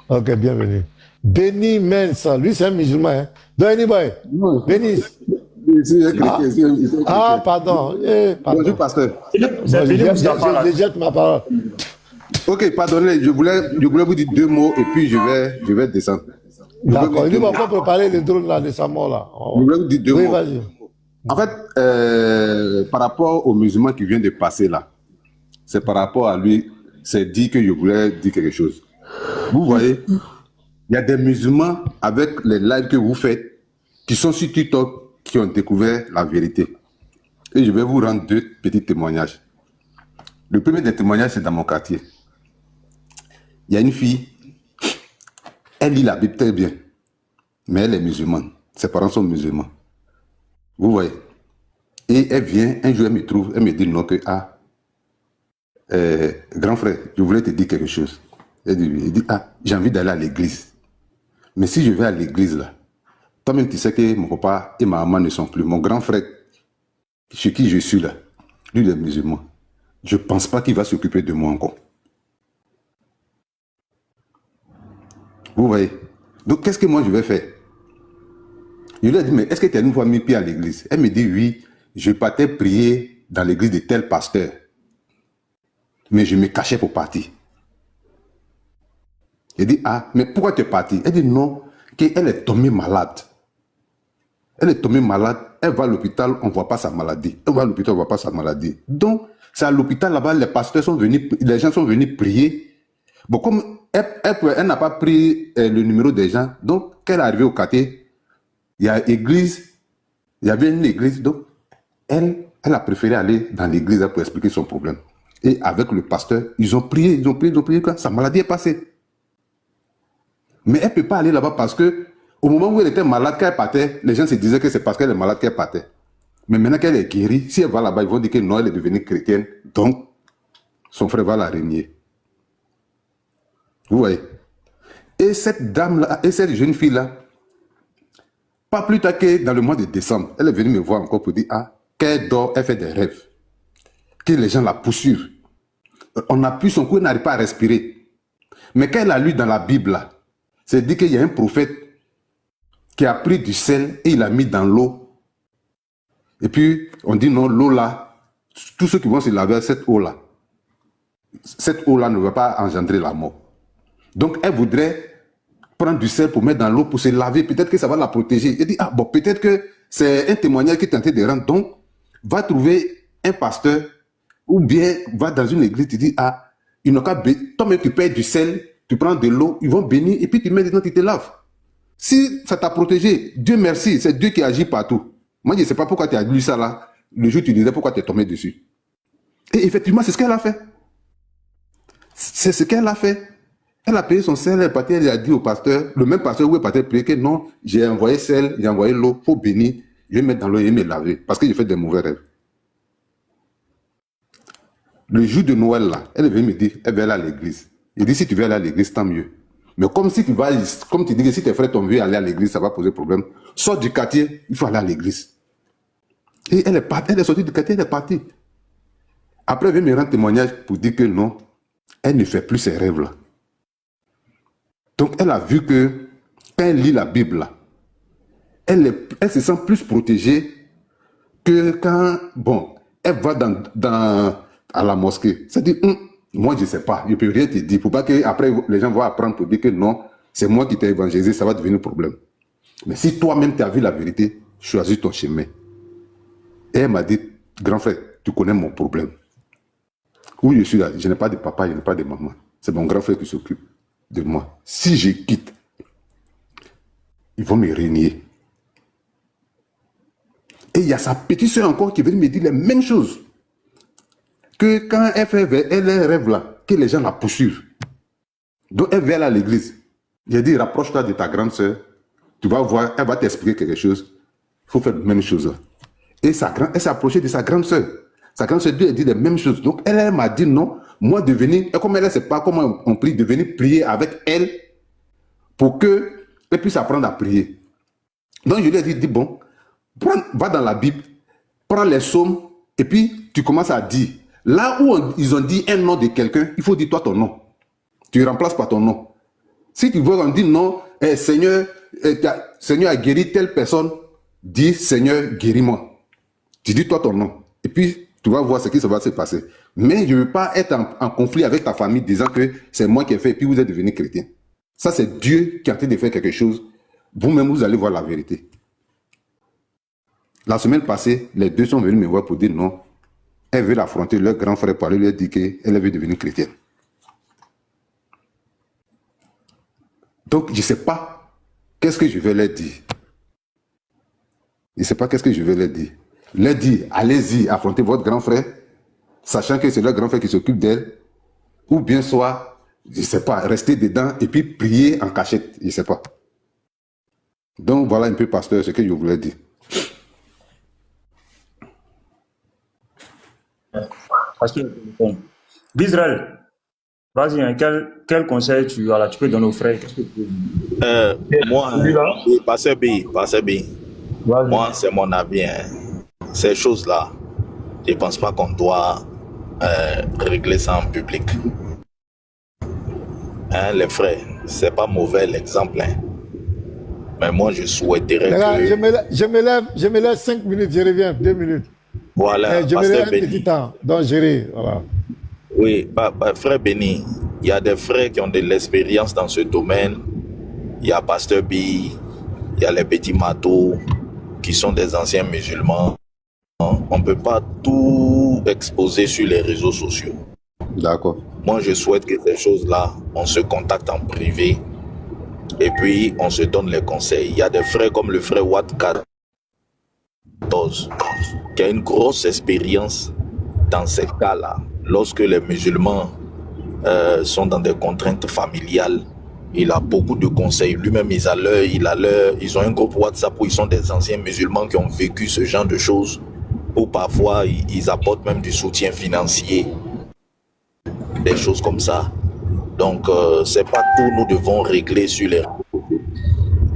Ok, bienvenue. Béni Mensa, lui c'est un musulman. Hein. Donc, anybody, Non, Béni. c'est un Ah, chrétien, c'est un ah, chrétien. pardon. Bonjour, Pardon. pasteur. C'est Bon, Philippe Mustapha là. je jette ma parole. Ok, pardonnez, je voulais vous dire deux mots et puis je vais descendre. Je voulais vous D'accord. dire Il dit, deux bon, mots. on peut préparer les drones là, de sa mort là. Je voulais vous dire deux Oui, mots. vas-y. En fait, par rapport au musulman qui vient de passer là, c'est par rapport à lui, c'est dit que je voulais dire quelque chose. Vous voyez, il y a des musulmans avec les lives que vous faites qui sont sur TikTok qui ont découvert la vérité. Et je vais vous rendre deux petits témoignages. Le premier des témoignages, c'est dans mon quartier. Il y a une fille, elle lit la Bible très bien, mais elle est musulmane. Ses parents sont musulmans. Vous voyez. Et elle vient, un jour, elle me trouve, elle me dit non, que, grand frère, je voulais te dire quelque chose. Elle dit, j'ai envie d'aller à l'église. Mais si je vais à l'église là, toi-même tu sais que mon papa et ma maman ne sont plus. Mon grand frère, chez qui je suis là, lui il est musulman. Je ne pense pas qu'il va s'occuper de moi encore. Vous voyez. Donc qu'est-ce que moi je vais faire? Je lui ai dit, mais est-ce que tu as une fois mis pied à l'église? Elle me dit, oui, je partais prier dans l'église de tel pasteur. Mais je me cachais pour partir. Je dis, mais pourquoi tu es parti? Elle dit, non, qu'elle est tombée malade. Elle est tombée malade, elle va à l'hôpital, on ne voit pas sa maladie. Elle va à l'hôpital, on ne voit pas sa maladie. Donc, c'est à l'hôpital là-bas, les pasteurs sont venus, les gens sont venus prier. Bon, comme elle n'a pas pris le numéro des gens, donc, quand elle est arrivée au quartier, il y a église, il y avait une église, donc, elle a préféré aller dans l'église pour expliquer son problème. Et avec le pasteur, ils ont prié, quand sa maladie est passée. Mais elle ne peut pas aller là-bas parce que, au moment où elle était malade, quand elle partait, les gens se disaient que c'est parce qu'elle est malade qu'elle partait. Mais maintenant qu'elle est guérie, si elle va là-bas, ils vont dire que non, elle est devenue chrétienne. Donc, son frère va la régner. Vous voyez. Et cette dame-là, et cette jeune fille-là, pas plus tard que dans le mois de décembre, elle est venue me voir encore pour dire, qu'elle dort, elle fait des rêves. Que les gens la poursuivent. On appuie son cou, elle n'arrive pas à respirer. Mais quand elle a lu dans la Bible, là, c'est dit qu'il y a un prophète qui a pris du sel et il l'a mis dans l'eau. Et puis, on dit non, l'eau là, tous ceux qui vont se laver à cette eau-là ne va pas engendrer la mort. Donc, elle voudrait prendre du sel pour mettre dans l'eau, pour se laver. Peut-être que ça va la protéger. Elle dit, bon, peut-être que c'est un témoignage qui est tenté de rendre. Donc, va trouver un pasteur ou bien va dans une église, tu dis, ils n'ont qu'à toi-même tu payes du sel, tu prends de l'eau, ils vont bénir et puis tu mets dedans, tu te laves. Si ça t'a protégé, Dieu merci, c'est Dieu qui agit partout. Moi, je ne sais pas pourquoi tu as lu ça là, le jour où tu disais pourquoi tu es tombé dessus. Et effectivement, c'est ce qu'elle a fait. C'est ce qu'elle a fait. Elle a payé son sel, elle est partie, elle a dit au pasteur, le même pasteur où est parti prier que non, j'ai envoyé sel, j'ai envoyé l'eau pour bénir, je vais mettre dans l'eau et me laver parce que j'ai fait des mauvais rêves. Le jour de Noël là, elle est venue me dire, elle va aller à l'église. Il dit, si tu veux aller à l'église, tant mieux. Mais comme si tu vas, comme tu dis que si tes frères t'ont vu aller à l'église, ça va poser problème. Sors du quartier, il faut aller à l'église. Et elle est partie, elle est sortie du quartier, elle est partie. Après, elle vient me rendre témoignage pour dire que non, elle ne fait plus ses rêves là. Donc, elle a vu que quand elle lit la Bible là, elle se sent plus protégée que quand, bon, elle va à la mosquée. Ça dit, moi je ne sais pas, je ne peux rien te dire. Pour pas que après les gens vont apprendre pour dire que non, c'est moi qui t'ai évangélisé, ça va devenir un problème. Mais si toi-même tu as vu la vérité, choisis ton chemin. Et elle m'a dit, grand frère, tu connais mon problème. Où je suis là, je n'ai pas de papa, je n'ai pas de maman. C'est mon grand frère qui s'occupe de moi. Si je quitte, ils vont me régner. Et il y a sa petite soeur encore qui vient me dire les mêmes choses. Que quand elle rêve là, que les gens la poursuivent. Donc elle vient à l'église. J'ai dit, rapproche-toi de ta grande soeur. Tu vas voir, elle va t'expliquer quelque chose. Il faut faire la même chose. Et elle s'est approchée de sa grande soeur. Sa grande soeur lui a dit les mêmes choses. Donc elle m'a dit non, moi de venir, et comme elle ne sait pas comment on prie, de venir prier avec elle pour qu'elle puisse apprendre à prier. Donc je lui ai dit bon, va dans la Bible, prends les psaumes, et puis tu commences à dire. Là où ils ont dit un nom de quelqu'un, il faut dire toi ton nom. Tu remplaces par ton nom. Si tu veux qu'on dise non, Seigneur, Seigneur a guéri telle personne, dis Seigneur, guéris-moi. Tu dis toi ton nom. Et puis, tu vas voir ce qui va se passer. Mais je ne veux pas être en conflit avec ta famille disant que c'est moi qui ai fait et puis vous êtes devenu chrétien. Ça, c'est Dieu qui est en train de faire quelque chose. Vous-même, vous allez voir la vérité. La semaine passée, les deux sont venus me voir pour dire non. Elle veut affronter leur grand frère pour lui dire qu'elle veut devenir chrétienne. Donc, je ne sais pas qu'est-ce que je vais leur dire. Je ne sais pas qu'est-ce que je vais leur dire. Leur dire, allez-y, affrontez votre grand frère, sachant que c'est leur grand frère qui s'occupe d'elle, ou bien soit, je ne sais pas, rester dedans et puis prier en cachette, je ne sais pas. Donc, voilà un peu, pasteur, ce que je voulais dire. Pasteur, d'Israël, vas-y, hein, quel conseil tu peux donner aux frères? Qu'est-ce que tu peux dire? Moi, Celui-là? Pasteur B, Vas-y. moi, c'est mon avis. Ces choses-là, je ne pense pas qu'on doit régler ça en public. Les frères, c'est pas mauvais l'exemple. Mais moi, je souhaiterais Là, que... je me lève 5 minutes, je reviens, 2 minutes. Voilà, Je me lève Pasteur un Béni. petit temps, donc j'irai. Voilà. Oui, frère Béni, il y a des frères qui ont de l'expérience dans ce domaine. Il y a Pasteur B, il y a les petits matos qui sont des anciens musulmans. On ne peut pas tout exposer sur les réseaux sociaux. D'accord. Moi, je souhaite que ces choses-là, on se contacte en privé et puis on se donne les conseils. Il y a des frères comme le frère Watt 14 qui a une grosse expérience dans ces cas-là. Lorsque les musulmans sont dans des contraintes familiales, il a beaucoup de conseils. Lui-même, ils ont un groupe WhatsApp où ils sont des anciens musulmans qui ont vécu ce genre de choses, où parfois ils apportent même du soutien financier, des choses comme ça. Donc, c'est pas tout, nous devons régler sur les...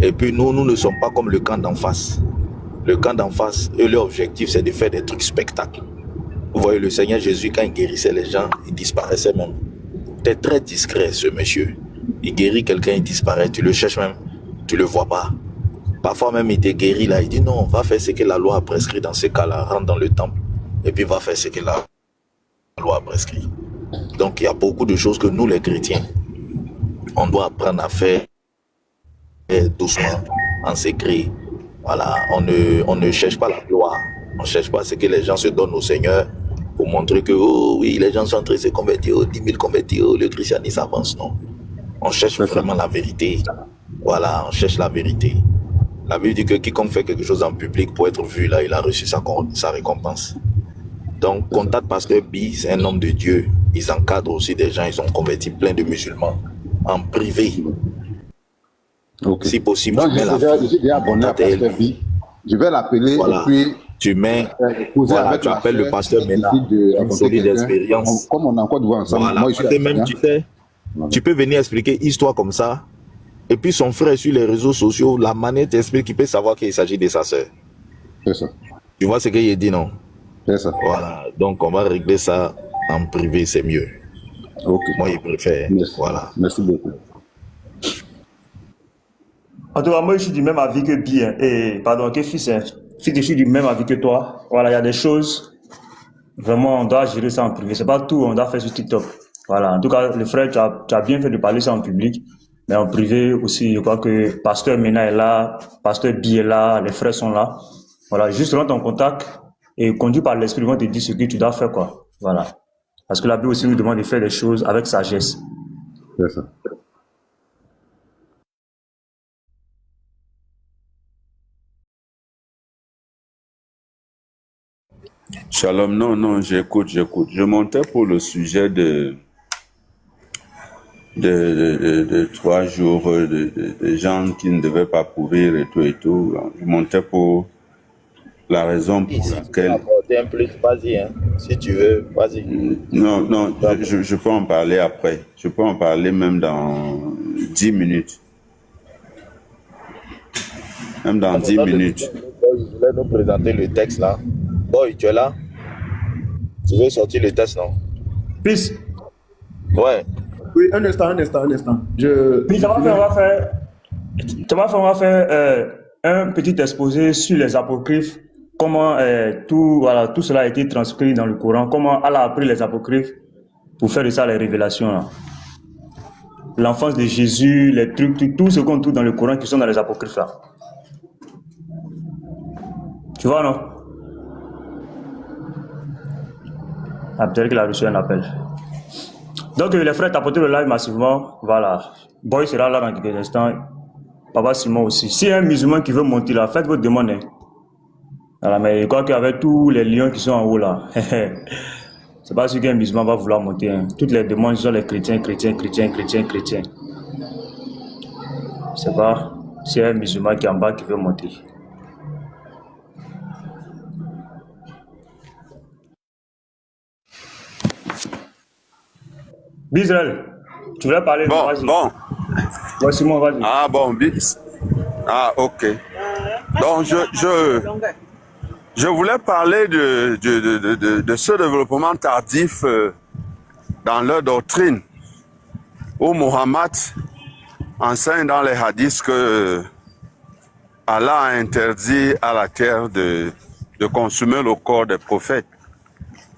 Et puis nous ne sommes pas comme le camp d'en face. Le camp d'en face, eux, leur objectif, c'est de faire des trucs spectacles. Vous voyez, le Seigneur Jésus, quand il guérissait les gens, il disparaissait même. C'était très discret, ce monsieur. Il guérit quelqu'un, il disparaît. Tu le cherches même, tu le vois pas. Parfois même, il te guérit là. Il dit non, va faire ce que la loi a prescrit dans ces cas-là. Rentre dans le temple et puis va faire ce que la loi a prescrit. Donc, il y a beaucoup de choses que nous, les chrétiens, on doit apprendre à faire doucement, en secret. Voilà, on ne cherche pas la gloire. On ne cherche pas ce que les gens se donnent au Seigneur pour montrer que, oh oui, les gens sont en train de se convertir, oh, 10 000 convertis, oh, le christianisme avance. Non. On cherche vraiment la vérité. Voilà, on cherche la vérité. La Bible dit que quiconque fait quelque chose en public pour être vu, là, il a reçu sa récompense. Donc, contacte Pasteur B, c'est un homme de Dieu. Ils encadrent aussi des gens, ils ont converti plein de musulmans en privé. Okay. Si possible, donc, tu mets je suis déjà abonné à Pasteur B. Je vais l'appeler voilà. Et puis tu mets, voilà, tu appelles le pasteur Mena, une solide expérience. Comme on a encore devant ensemble, voilà. moi, je suis même, tu sais, tu peux venir expliquer histoire comme ça. Et puis son frère sur les réseaux sociaux, la manière t'explique qu'il peut savoir qu'il s'agit de sa sœur. C'est ça. Tu vois ce qu'il dit, non? C'est ça. Voilà. Donc on va régler ça en privé, c'est mieux. Ok. Moi, je préfère. Merci. Voilà. Merci beaucoup. En tout cas, moi, je suis du même avis que Bien. Que fils, hein. Fils, je suis du même avis que toi. Voilà, il y a des choses, vraiment, on doit gérer ça en privé. C'est pas tout, on doit faire sur TikTok. Voilà. En tout cas, le frère, tu as bien fait de parler ça en public. Mais en privé aussi, je crois que Pasteur Mena est là, Pasteur B est là, les frères sont là. Voilà, juste rentre en contact et conduit par l'esprit, ils vont te dire ce que tu dois faire, quoi. Voilà. Parce que la Bible aussi nous demande de faire les choses avec sagesse. C'est ça. Shalom, non, j'écoute. Je montais pour le sujet de 3 jours de gens qui ne devaient pas courir et tout. Je montais pour la raison pour laquelle... Un plus, vas-y, hein. Si tu veux, vas-y. Non, je peux en parler après. Je peux en parler même dans 10 minutes. Même dans 10 minutes. Je voulais nous présenter le texte là. Boy, tu es là? Tu veux sortir le texte, non? Fils, Ouais. Oui, un instant. Oui, on va faire un petit exposé sur les apocryphes, comment tout cela a été transcrit dans le Coran, comment Allah a pris les apocryphes pour faire de ça les révélations. Là. L'enfance de Jésus, les trucs, tout ce qu'on trouve dans le Coran qui sont dans les apocryphes. Là. Tu vois, non? Ah, peut-être qu'il a reçu un appel. Donc, les frères, tapotez le live massivement. Voilà. Boy sera là dans quelques instants. Papa Simon aussi. Si y a un musulman qui veut monter là, faites votre demande. Hein. Voilà, mais je crois qu'avec tous les lions qui sont en haut là, c'est pas sûr qu'un musulman va vouloir monter. Hein. Toutes les demandes sont les chrétiens. C'est pas si y a un musulman qui est en bas qui veut monter. Bisrael, tu voulais parler? Vas-y. Bon. Ouais, Simon, vas-y. Ah bon, bis. Ah, ok. Donc, je voulais parler de ce développement tardif dans leur doctrine, où Mohammed enseigne dans les hadiths que Allah a interdit à la terre de consommer le corps des prophètes.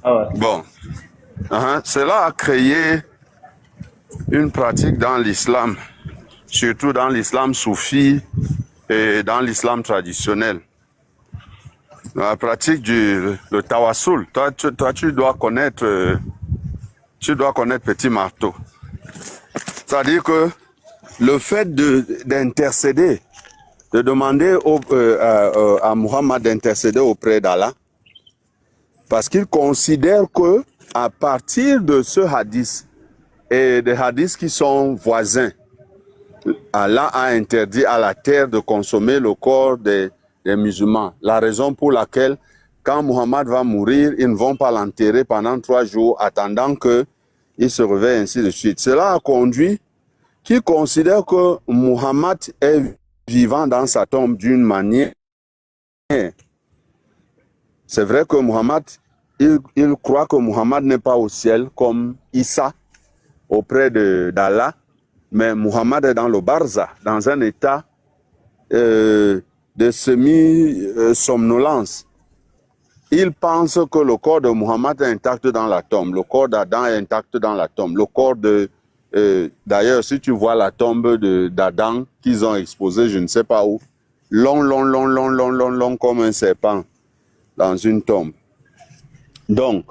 Ah ouais. Bon. Cela a créé une pratique dans l'islam, surtout dans l'islam soufi et dans l'islam traditionnel. La pratique le tawassul. Toi, tu dois connaître Petit Marteau. C'est-à-dire que le fait d'intercéder, de demander à Muhammad d'intercéder auprès d'Allah, parce qu'il considère que à partir de ce hadith et des hadiths qui sont voisins, Allah a interdit à la terre de consommer le corps des musulmans. La raison pour laquelle, quand Muhammad va mourir, ils ne vont pas l'enterrer pendant 3 jours, attendant qu'il se réveille, ainsi de suite. Cela a conduit qu'ils considèrent que Muhammad est vivant dans sa tombe d'une manière. C'est vrai que Muhammad, il croit que Muhammad n'est pas au ciel comme Issa auprès d'Allah, mais Muhammad est dans le Barza, dans un état de semi-somnolence. Il pense que le corps de Muhammad est intact dans la tombe, le corps d'Adam est intact dans la tombe, le corps d'ailleurs, si tu vois la tombe d'Adam qu'ils ont exposée, je ne sais pas où, long comme un serpent dans une tombe. Donc,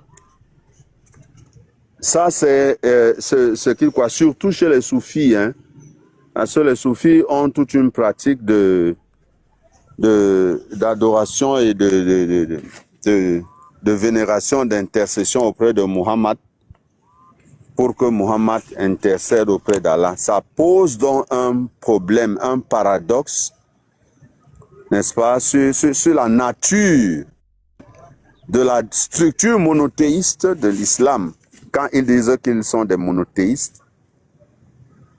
ça c'est ce qu'ils croient, surtout chez les soufis. Hein. Parce que les soufis ont toute une pratique d'adoration et de vénération, d'intercession auprès de Muhammad pour que Muhammad intercède auprès d'Allah. Ça pose donc un problème, un paradoxe, n'est-ce pas, sur la nature de la structure monothéiste de l'islam. Quand ils disent qu'ils sont des monothéistes,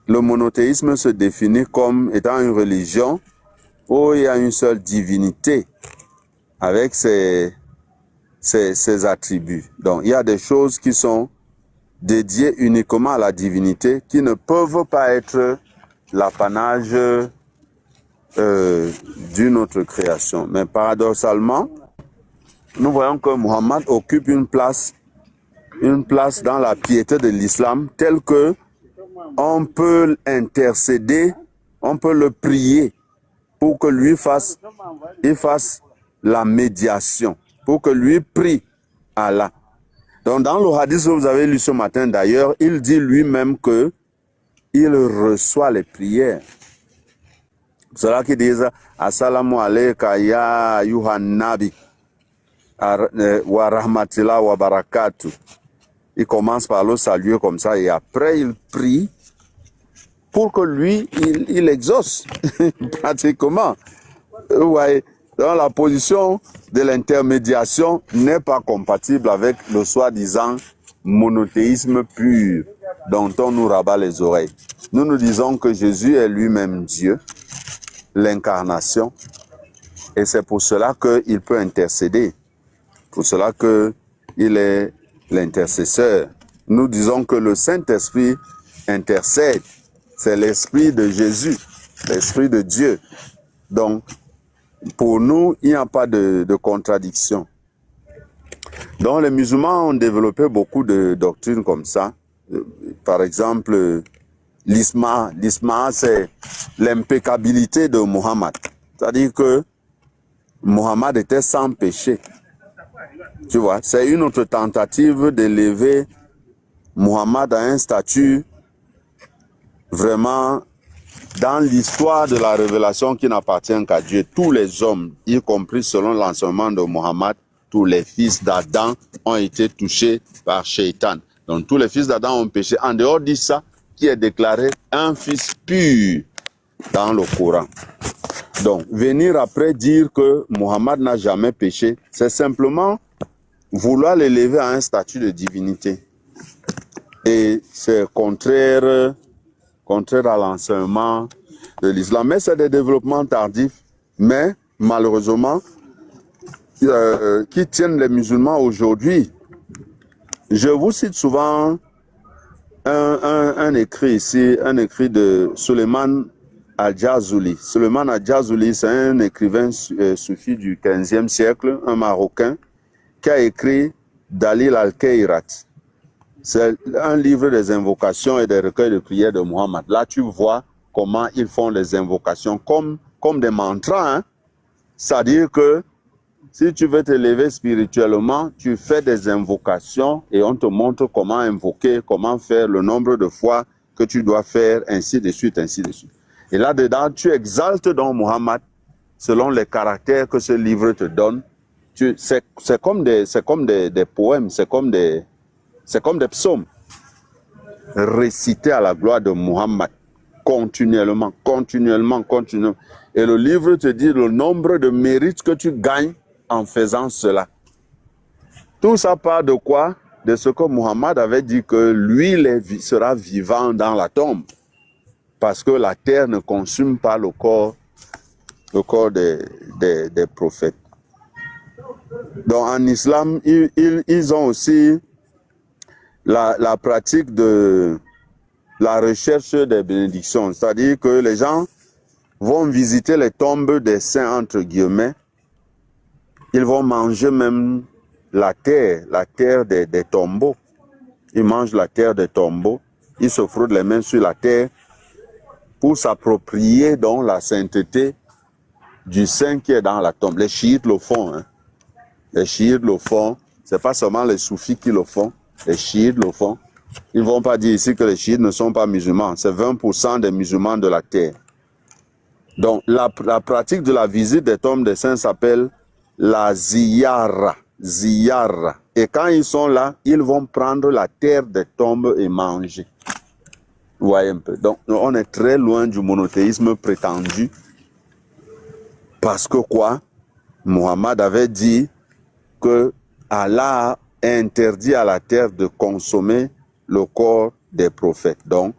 le monothéisme se définit comme étant une religion où il y a une seule divinité avec ses attributs. Donc, il y a des choses qui sont dédiées uniquement à la divinité qui ne peuvent pas être l'apanage d'une autre création. Mais paradoxalement, nous voyons que Muhammad occupe une place dans la piété de l'islam telle que on peut intercéder, on peut le prier pour que lui fasse la médiation, pour que lui prie Allah. Donc dans le hadith que vous avez lu ce matin d'ailleurs, il dit lui-même que il reçoit les prières. C'est là qu'il dit Assalamu alayka ya ayyuhan nabi wa rahmatullah wa barakatuh. Il commence par le saluer comme ça et après il prie pour que lui, il exauce pratiquement. Vous voyez, donc la position de l'intermédiation n'est pas compatible avec le soi-disant monothéisme pur dont on nous rabat les oreilles. Nous disons que Jésus est lui-même Dieu, l'incarnation, et c'est pour cela qu'il peut intercéder, pour cela qu'il est l'intercesseur. Nous disons que le Saint-Esprit intercède. C'est l'Esprit de Jésus, l'Esprit de Dieu. Donc, pour nous, il n'y a pas de contradiction. Donc, les musulmans ont développé beaucoup de doctrines comme ça. Par exemple, l'isma. L'isma, c'est l'impeccabilité de Mohammed. C'est-à-dire que Mohammed était sans péché. Tu vois, c'est une autre tentative d'élever Mohammed à un statut vraiment dans l'histoire de la révélation qui n'appartient qu'à Dieu. Tous les hommes, y compris selon l'enseignement de Mohammed, tous les fils d'Adam ont été touchés par Shaitan. Donc tous les fils d'Adam ont péché. En dehors de ça, qui est déclaré un fils pur dans le Coran. Donc venir après dire que Mohammed n'a jamais péché, c'est simplement vouloir l'élever à un statut de divinité. Et c'est contraire à l'enseignement de l'islam. Mais c'est des développements tardifs, mais malheureusement, qui tiennent les musulmans aujourd'hui. Je vous cite souvent un écrit ici, un écrit de Suleiman Al-Jazuli. Suleiman Al-Jazuli, c'est un écrivain soufi du 15e siècle, un Marocain, qui a écrit Dalil al-Khairat. C'est un livre des invocations et des recueils de prières de Mohammed. Là, tu vois comment ils font les invocations comme des mantras. Hein? C'est-à-dire que si tu veux t'élever spirituellement, tu fais des invocations et on te montre comment invoquer, comment faire, le nombre de fois que tu dois faire, ainsi de suite, ainsi de suite. Et là-dedans, tu exaltes donc Mohammed selon les caractères que ce livre te donne. C'est comme des poèmes, c'est comme des psaumes récités à la gloire de Mohammed, continuellement. Et le livre te dit le nombre de mérites que tu gagnes en faisant cela. Tout ça part de quoi? De ce que Mohammed avait dit que lui sera vivant dans la tombe. Parce que la terre ne consume pas le corps des prophètes. Donc en islam, ils ont aussi la pratique de la recherche des bénédictions. C'est-à-dire que les gens vont visiter les tombes des saints, entre guillemets. Ils vont manger même la terre des tombeaux. Ils mangent la terre des tombeaux. Ils se frottent les mains sur la terre pour s'approprier donc la sainteté du saint qui est dans la tombe. Les chiites le font. Hein. Les chiites le font. Ce n'est pas seulement les soufis qui le font. Les chiites le font. Ils ne vont pas dire ici que les chiites ne sont pas musulmans. C'est 20% des musulmans de la terre. Donc la pratique de la visite des tombes des saints s'appelle la ziyara. Ziyara. Et quand ils sont là, ils vont prendre la terre des tombes et manger. Vous voyez un peu. Donc on est très loin du monothéisme prétendu. Parce que quoi? Mohammed avait dit que Allah a interdit à la terre de consommer le corps des prophètes. Donc,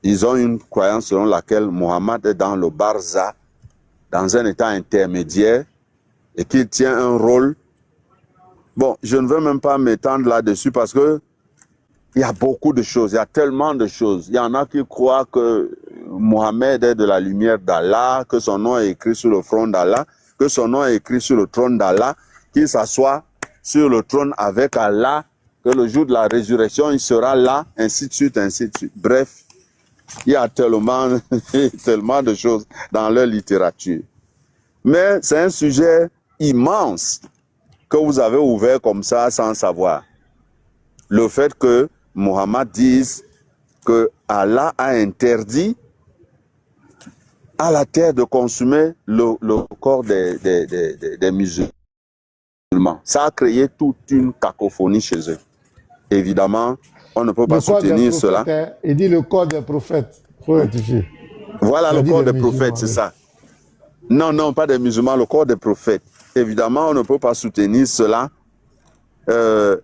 ils ont une croyance selon laquelle Mohammed est dans le barza, dans un état intermédiaire, et qu'il tient un rôle. Bon, je ne veux même pas m'étendre là-dessus parce que il y a beaucoup de choses, il y a tellement de choses. Il y en a qui croient que Mohammed est de la lumière d'Allah, que son nom est écrit sur le front d'Allah, que son nom est écrit sur le trône d'Allah, qu'il s'assoit sur le trône avec Allah, que le jour de la résurrection, il sera là, ainsi de suite, ainsi de suite. Bref, il y a tellement de choses dans leur littérature. Mais c'est un sujet immense que vous avez ouvert comme ça sans savoir. Le fait que Mohammed dise que Allah a interdit à la terre de consommer le corps des musulmans. Ça a créé toute une cacophonie chez eux. Évidemment, on ne peut pas soutenir cela. Il dit le corps des prophètes. Il faut rectifier. Voilà le corps des prophètes, c'est ça. Non, pas des musulmans, le corps des prophètes. Évidemment, on ne peut pas soutenir cela,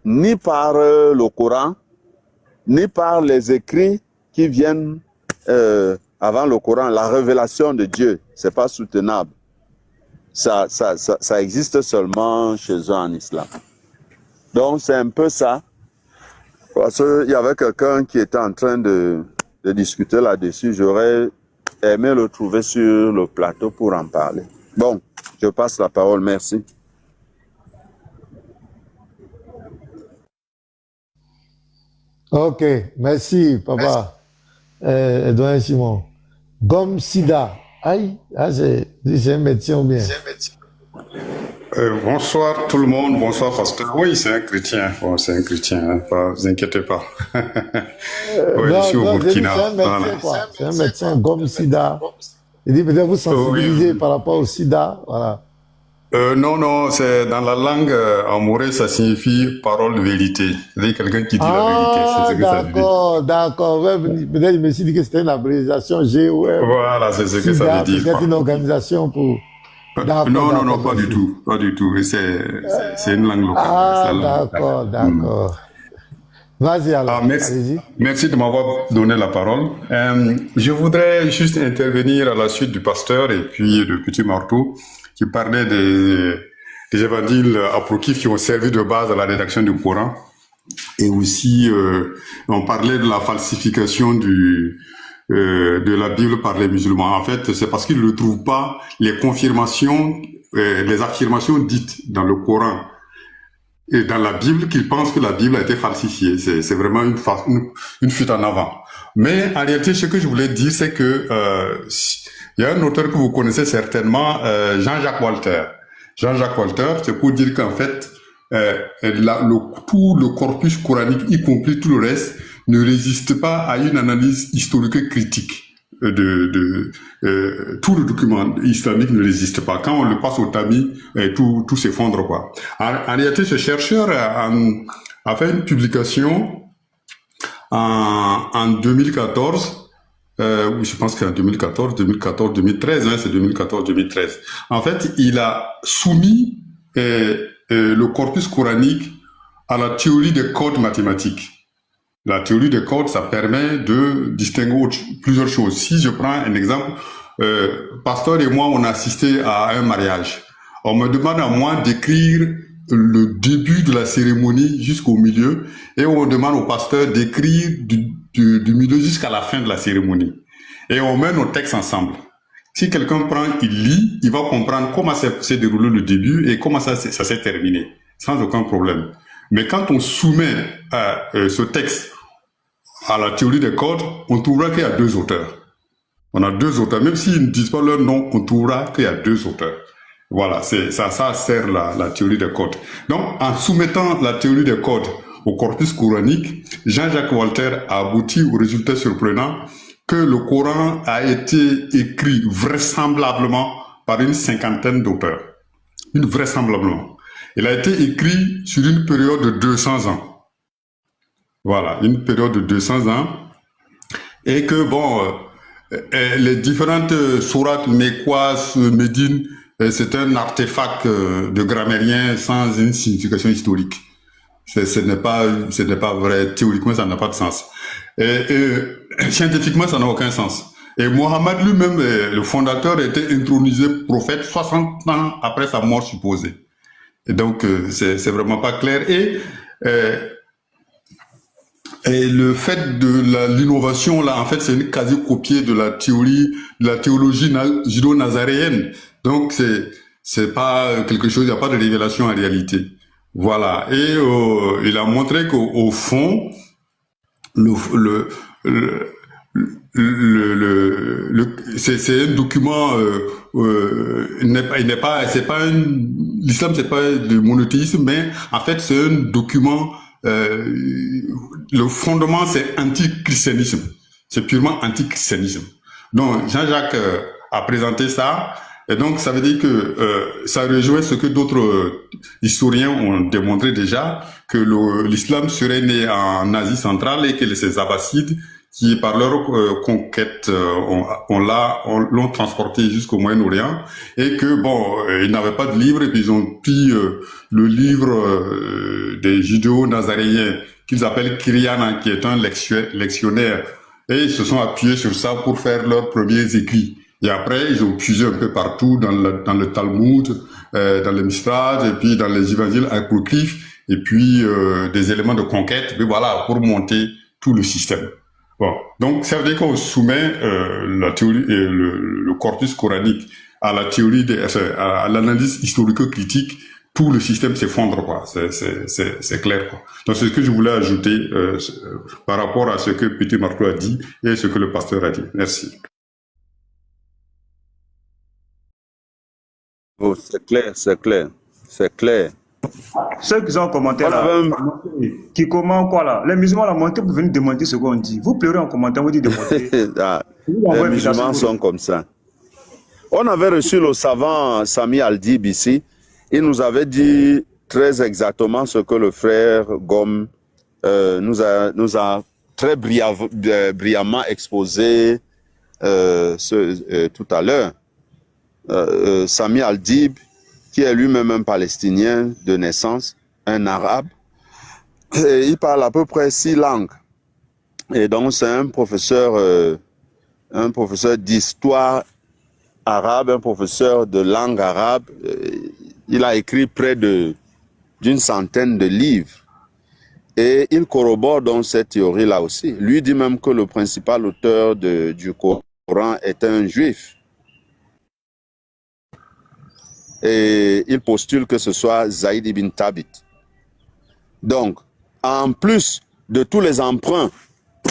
ni par le Coran, ni par les écrits qui viennent avant le Coran. La révélation de Dieu, ce n'est pas soutenable. Ça existe seulement chez eux en islam. Donc, c'est un peu ça. Parce qu'il y avait quelqu'un qui était en train de de discuter là-dessus. J'aurais aimé le trouver sur le plateau pour en parler. Bon, je passe la parole. Merci. Ok, merci, papa. Edouard Simon. Gomme Sida. Aïe, c'est un médecin ou bien? Bonsoir tout le monde, bonsoir pasteur. Oui, c'est un chrétien. Bon, c'est un chrétien, hein, pas, vous inquiétez pas. Oui, je suis au Burkina. C'est un médecin, quoi. C'est un médecin, Gomme Sida. Il dit peut-être vous sensibiliser par rapport au sida, voilà. Non, c'est dans la langue amoureuse, ça signifie parole de vérité. C'est quelqu'un qui dit la vérité, c'est ce que ça veut dire. D'accord. Ouais, peut-être je me suis dit que c'était une abréviation GOM. Voilà, c'est ce que ça veut dire. Peut-être une organisation pour... Non, pas du tout, pas du tout. C'est une langue locale. D'accord. Vas-y alors, allez-y. Merci de m'avoir donné la parole. Je voudrais juste intervenir à la suite du pasteur et puis de Petit Marteau qui parlait des évangiles apocryphes qui ont servi de base à la rédaction du Coran. Et aussi, on parlait de la falsification de la Bible par les musulmans. En fait, c'est parce qu'ils ne retrouvent pas les confirmations, les affirmations dites dans le Coran et dans la Bible qu'ils pensent que la Bible a été falsifiée. C'est vraiment une fuite en avant. Mais en réalité, ce que je voulais dire, c'est que il y a un auteur que vous connaissez certainement, Jean-Jacques Walter. Jean-Jacques Walter, c'est pour dire qu'en fait, tout le corpus coranique, y compris tout le reste, ne résiste pas à une analyse historique critique. Tout le document islamique ne résiste pas. Quand on le passe au tamis, tout s'effondre, quoi. En réalité, ce chercheur a fait une publication en 2014. Oui, je pense qu'en 2013, hein, c'est 2014-2013. En fait, il a soumis le corpus coranique à la théorie des codes mathématiques. La théorie des codes, ça permet de distinguer plusieurs choses. Si je prends un exemple, Pasteur et moi, on a assisté à un mariage. On me demande à moi d'écrire le début de la cérémonie jusqu'au milieu et on demande au pasteur d'écrire du milieu jusqu'à la fin de la cérémonie. Et on met nos textes ensemble. Si quelqu'un prend, il lit, il va comprendre comment s'est déroulé le début et comment ça s'est terminé, sans aucun problème. Mais quand on soumet ce texte à la théorie des codes, on trouvera qu'il y a deux auteurs. On a deux auteurs, même s'ils ne disent pas leur nom, on trouvera qu'il y a deux auteurs. Voilà, ça sert la théorie des codes. Donc, en soumettant la théorie des codes au corpus coranique, Jean-Jacques Walter a abouti au résultat surprenant que le Coran a été écrit vraisemblablement par une cinquantaine d'auteurs. Vraisemblablement. Il a été écrit sur une période de 200 ans. Voilà, une période de 200 ans. Et que, bon, les différentes sourates mécoises, médines, c'est un artefact de grammairien sans une signification historique. Ce n'est pas vrai. Théoriquement, ça n'a pas de sens. Et scientifiquement, ça n'a aucun sens. Et Mohammed lui-même, le fondateur, était intronisé prophète 60 ans après sa mort supposée. Et donc, c'est vraiment pas clair. Et le fait de l'innovation, là, en fait, c'est une quasi-copie de la théologie judo-nazaréenne. Donc, c'est pas quelque chose, il n'y a pas de révélation en réalité. Voilà. Et il a montré qu'au fond, c'est un document, l'islam c'est pas du monothéisme, mais en fait c'est un document, le fondement c'est anti-christianisme, c'est purement anti-christianisme. Donc Jean-Jacques a présenté ça, et donc ça veut dire que ça rejoint ce que d'autres historiens ont démontré déjà, que l'islam serait né en Asie centrale et que ces Abbassides, qui par leur conquête l'ont transporté jusqu'au Moyen-Orient, et que bon, ils n'avaient pas de livre, et puis ils ont pris le livre des judéo-nazaréens qu'ils appellent Kyriana, qui est un lectionnaire, et ils se sont appuyés sur ça pour faire leurs premiers écrits. Et après, ils ont puisé un peu partout dans le Talmud, dans le Midrash, et puis dans les évangiles apocryphes, et puis des éléments de conquête, mais voilà, pour monter tout le système. Bon, donc ça veut dire qu'on soumet la théorie, le corpus coranique à la théorie, à l'analyse historico-critique, tout le système s'effondre, quoi. C'est clair, quoi. Donc c'est ce que je voulais ajouter par rapport à ce que Petit Marteau a dit et ce que le pasteur a dit. Merci. Oh, c'est clair, c'est clair, c'est clair. Ceux qui ont commenté On là, avait qui commentent quoi là, les musulmans là, montez pour venir démonter ce qu'on dit. Vous pleurez en commentaire, vous dites démonter. Ah, Vous les envoyez musulmans invitation. sont comme ça. On avait reçu le savant Sami Aldib ici. Il nous avait dit très exactement ce que le frère Gom nous a très brillamment exposé tout à l'heure. Sami Aldib, qui est lui-même un Palestinien de naissance, un Arabe, et il parle à peu près 6 langues. Et donc c'est un professeur d'histoire arabe, un professeur de langue arabe. Il a écrit près d'une centaine de livres. Et il corrobore donc cette théorie-là aussi. Lui dit même que le principal auteur du Coran est un juif. Et il postule que ce soit Zaïd ibn Thabit. Donc, en plus de tous les emprunts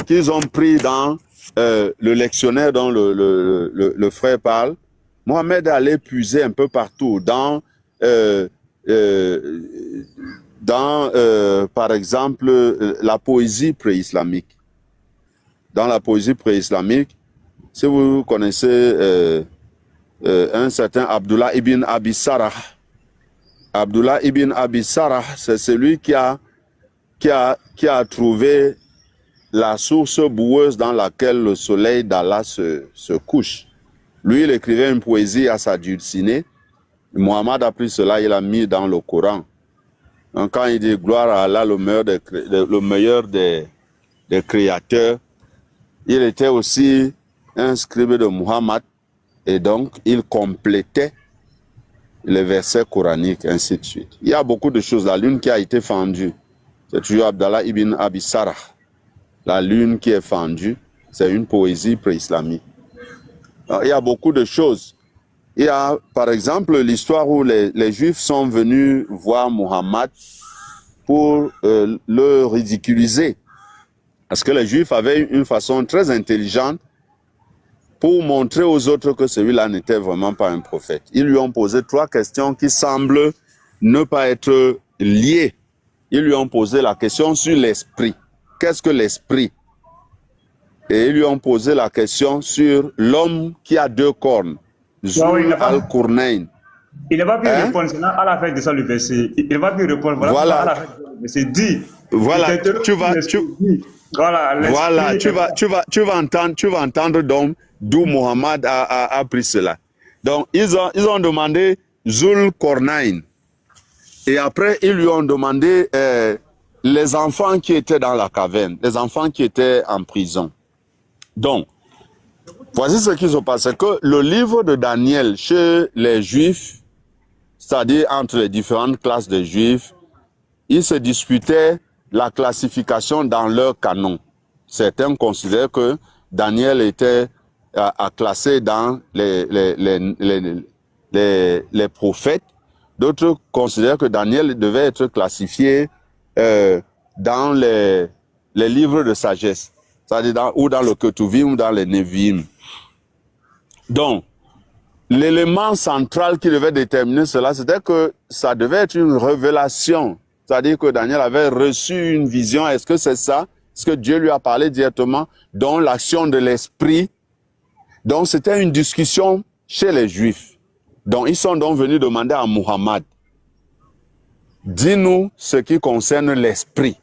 qu'ils ont pris dans le lectionnaire dont le frère parle, Mohamed allait puiser un peu partout dans par exemple, la poésie pré-islamique. Dans la poésie pré-islamique, si vous connaissez un certain Abdullah ibn Abi Sarah. Abdullah ibn Abi Sarah, c'est celui qui a trouvé la source boueuse dans laquelle le soleil d'Allah se couche. Lui, il écrivait une poésie à sa dulcinée. Mohammed a pris cela, il l'a mis dans le Coran. Donc, quand il dit gloire à Allah, le meilleur des créateurs, il était aussi un scribe de Muhammad. Et donc, il complétait les versets coraniques, ainsi de suite. Il y a beaucoup de choses. La lune qui a été fendue, c'est toujours Abdallah ibn Abi Sarah. La lune qui est fendue, c'est une poésie pré-islamique. Il y a beaucoup de choses. Il y a, par exemple, l'histoire où les Juifs sont venus voir Muhammad pour le ridiculiser. Parce que les Juifs avaient une façon très intelligente pour montrer aux autres que celui-là n'était vraiment pas un prophète. Ils lui ont posé 3 questions qui semblent ne pas être liées. Ils lui ont posé la question sur l'esprit. Qu'est-ce que l'esprit? Et ils lui ont posé la question sur l'homme qui a 2 cornes. Zul al-Qurnayn. Il n'a pas pu répondre, c'est à la fin de ça le verset. Il n'a pas pu répondre. Voilà. À la fin du verset, dit. Voilà, tu vas entendre donc d'où Mohammed a pris cela. Donc, ils ont demandé Zul Kornain. Et après, ils lui ont demandé les enfants qui étaient dans la caverne, les enfants qui étaient en prison. Donc, voici ce qui se passe. C'est que le livre de Daniel chez les Juifs, c'est-à-dire entre les différentes classes de Juifs, ils se disputaient la classification dans leur canon. Certains considèrent que Daniel était à classer dans les prophètes. D'autres considèrent que Daniel devait être classifié dans les livres de sagesse, c'est-à-dire ou dans le Ketuvim ou dans les Nevi'im. Donc, l'élément central qui devait déterminer cela, c'était que ça devait être une révélation. C'est-à-dire que Daniel avait reçu une vision. Est-ce que c'est ça? Est-ce que Dieu lui a parlé directement? Dans l'action de l'esprit. Donc, c'était une discussion chez les Juifs. Donc, ils sont donc venus demander à Muhammad, dis-nous ce qui concerne l'esprit.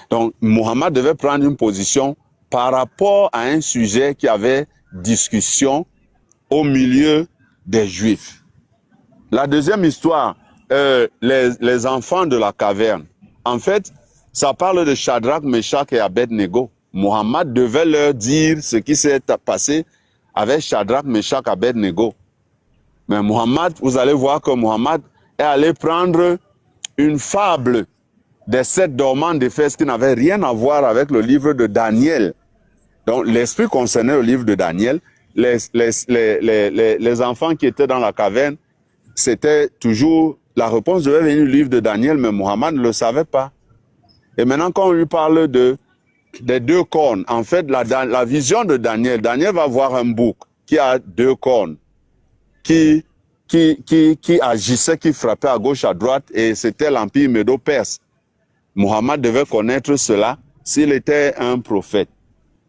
Donc, Muhammad devait prendre une position par rapport à un sujet qui avait discussion au milieu des Juifs. La deuxième histoire, les enfants de la caverne. En fait, ça parle de Shadrach, Meshach et Abednego. Muhammad devait leur dire ce qui s'est passé avec Shadrach, Meshach et Abednego. Mais Muhammad, vous allez voir que Muhammad est allé prendre une fable des 7 dormants d'Éphèse qui n'avait rien à voir avec le livre de Daniel. Donc, l'esprit concernait le livre de Daniel. Les enfants qui étaient dans la caverne, c'était toujours, la réponse devait venir du livre de Daniel, mais Muhammad ne le savait pas. Et maintenant, quand on lui parle des 2 cornes, en fait, la vision de Daniel, Daniel va voir un bouc qui a 2 cornes, qui agissait, qui frappait à gauche, à droite, et c'était l'empire médo-perse. Muhammad devait connaître cela s'il était un prophète.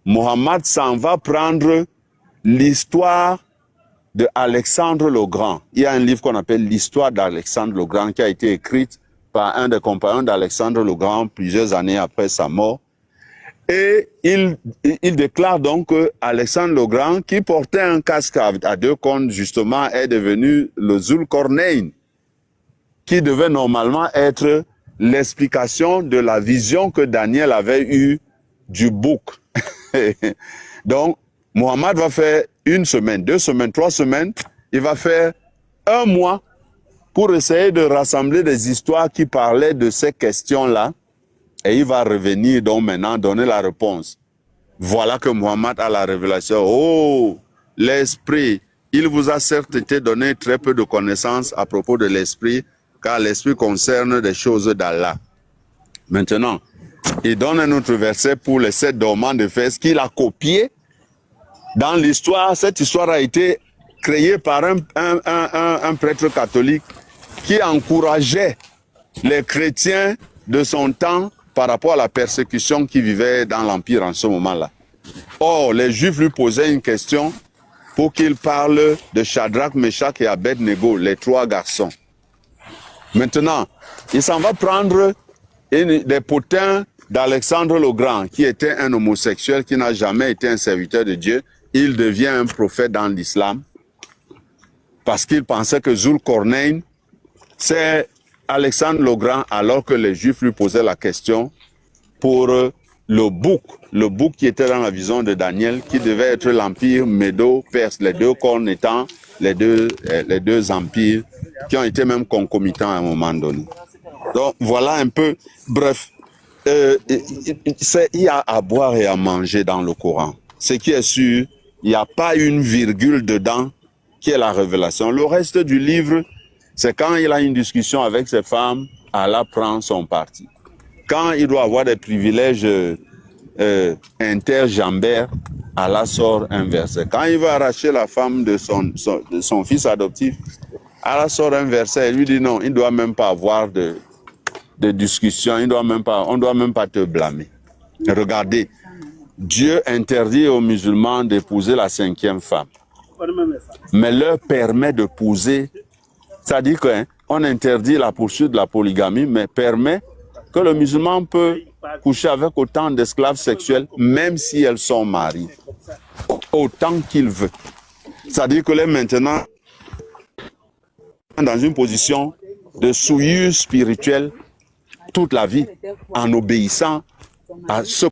Muhammad s'en va prendre l'histoire de Alexandre le Grand. Il y a un livre qu'on appelle l'histoire d'Alexandre le Grand qui a été écrite par un des compagnons d'Alexandre le Grand plusieurs années après sa mort. Et il déclare donc que Alexandre le Grand, qui portait un casque à 2 cornes, justement, est devenu le Zulkarnain, qui devait normalement être l'explication de la vision que Daniel avait eue du bouc. Donc, Muhammad va faire 1 semaine, 2 semaines, 3 semaines, il va faire 1 mois pour essayer de rassembler des histoires qui parlaient de ces questions-là, et il va revenir donc maintenant donner la réponse. Voilà que Muhammad a la révélation. Oh, l'esprit, il vous a certes été donné très peu de connaissances à propos de l'esprit, car l'esprit concerne des choses d'Allah. Maintenant, il donne un autre verset pour les 7 dormants d'Éphèse qu'il a copié. Dans l'histoire, cette histoire a été créée par un prêtre catholique qui encourageait les chrétiens de son temps par rapport à la persécution qui vivait dans l'Empire en ce moment-là. Or, les Juifs lui posaient une question pour qu'il parle de Shadrach, Meshach et Abednego, les 3 garçons. Maintenant, il s'en va prendre des potins d'Alexandre le Grand, qui était un homosexuel qui n'a jamais été un serviteur de Dieu. Il devient un prophète dans l'islam parce qu'il pensait que Zulkarnain, c'est Alexandre le Grand, alors que les Juifs lui posaient la question pour le bouc qui était dans la vision de Daniel, qui devait être l'empire médo-perse, les 2 cornes étant les deux empires qui ont été même concomitants à un moment donné. Donc voilà un peu, bref, il y a à boire et à manger dans le Coran. Ce qui est sûr, il n'y a pas une virgule dedans qui est la révélation. Le reste du livre, c'est quand il a une discussion avec ses femmes, Allah prend son parti. Quand il doit avoir des privilèges interjambaires, Allah sort un verset. Quand il veut arracher la femme de son fils adoptif, Allah sort un verset et lui dit non, il ne doit même pas avoir de discussion, on ne doit même pas te blâmer. Regardez, Dieu interdit aux musulmans d'épouser la 5e femme, mais leur permet de poser. C'est-à-dire qu'on interdit la poursuite de la polygamie, mais permet que le musulman peut coucher avec autant d'esclaves sexuels, même si elles sont mariées, autant qu'il veut. C'est-à-dire que là maintenant, dans une position de souillure spirituelle toute la vie, en obéissant à ce